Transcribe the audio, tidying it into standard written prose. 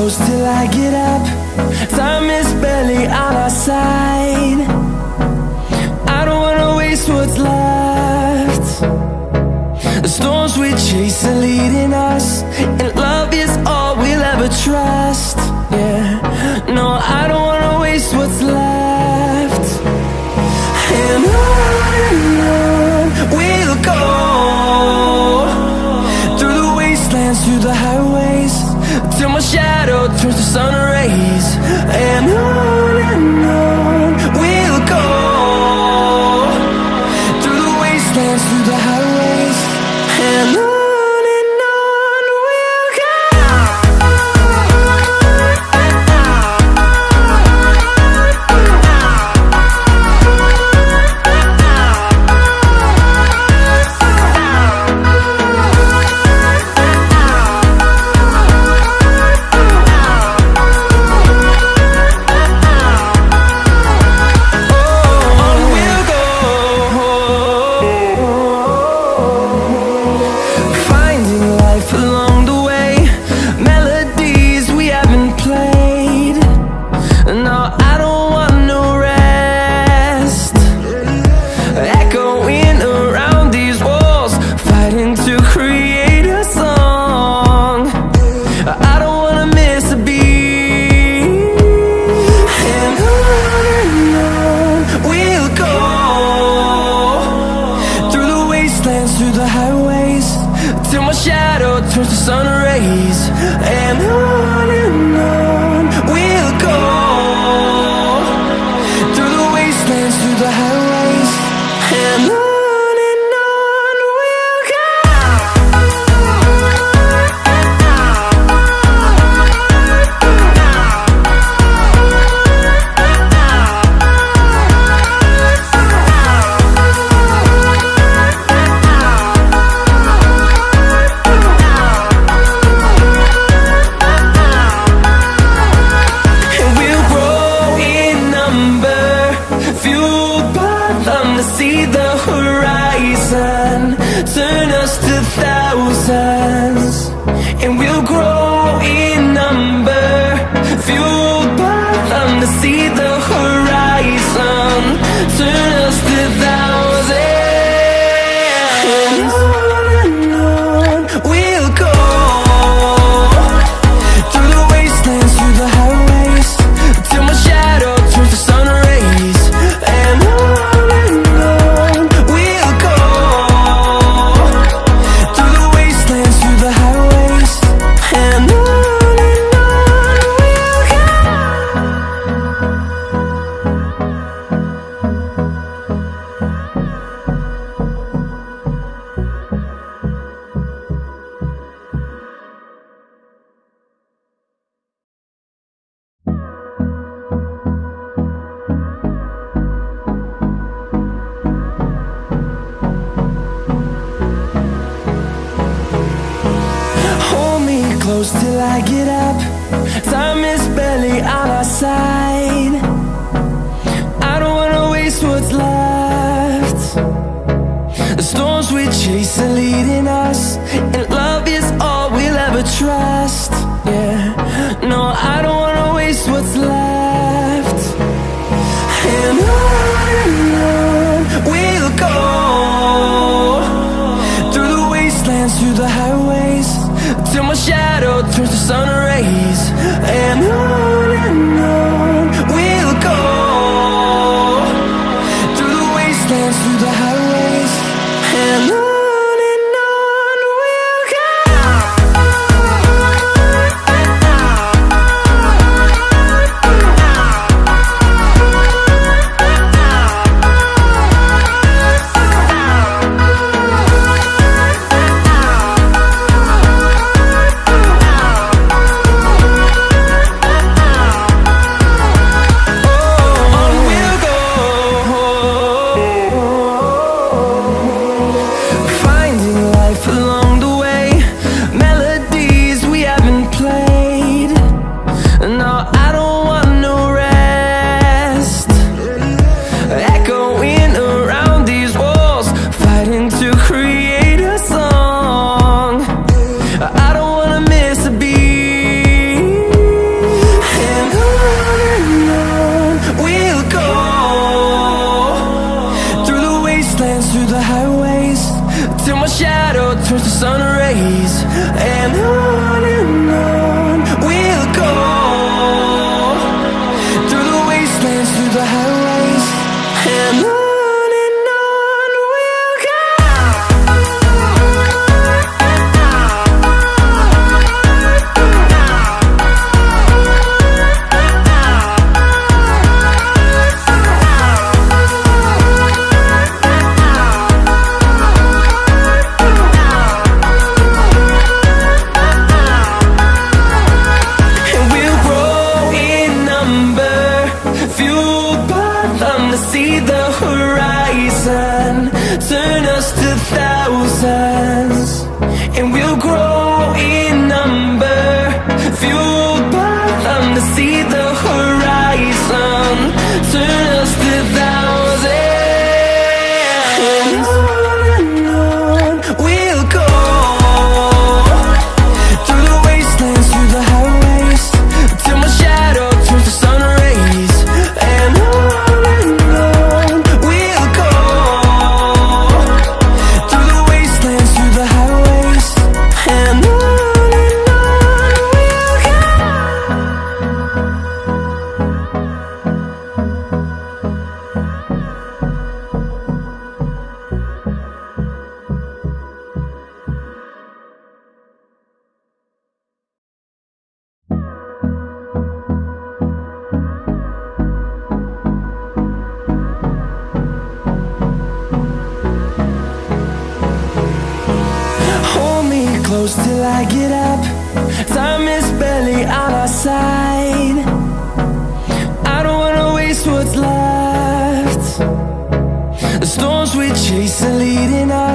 close till I get up. Time is barely on our side. I don't wanna waste what's left. The storms we chase are leading us, and love is all we'll ever trust. Yeah, no, I don't wanna waste what's left. And on we'll go, through the wastelands, through the highways, till my shadow turns to sun rays. And on we'll go, through the wastelands, through the highways, and on we'll go. Through the highways, till my shadow turns to sun rays. And on we'll go, through the wastelands, through the highways, and on we'll go. See the horizon, turn us to thousands, and we'll grow in number, fueled by them. To see the horizon, turn us to thousands, and on we'll go, through the wastelands, through the highways, till my shadow turns to sun rays. And close till I get up. Time is barely on our side. I don't wanna waste what's left. The storms we chase are leading us, and love is all we'll ever trust. Yeah, no, I don't wanna waste what's left. And on we'll go, through the wastelands, through the highways, till my shadow turns to sun rays. And on we'll go, through the wastelands, through the highways, and on fueled by them to see the horizon, turn us to thousands, and we'll grow in number. Fueled by them to see the horizon, turn us to thousands. And on we'll go, through the wastelands, through the highways, till my shadow turns to sun rays. And on we'll go, through the wastelands, through the highways. And on we'll go. Hold me close till I get up. Time is barely on our side. I don't wanna waste what's left. The storms we chase are leading us.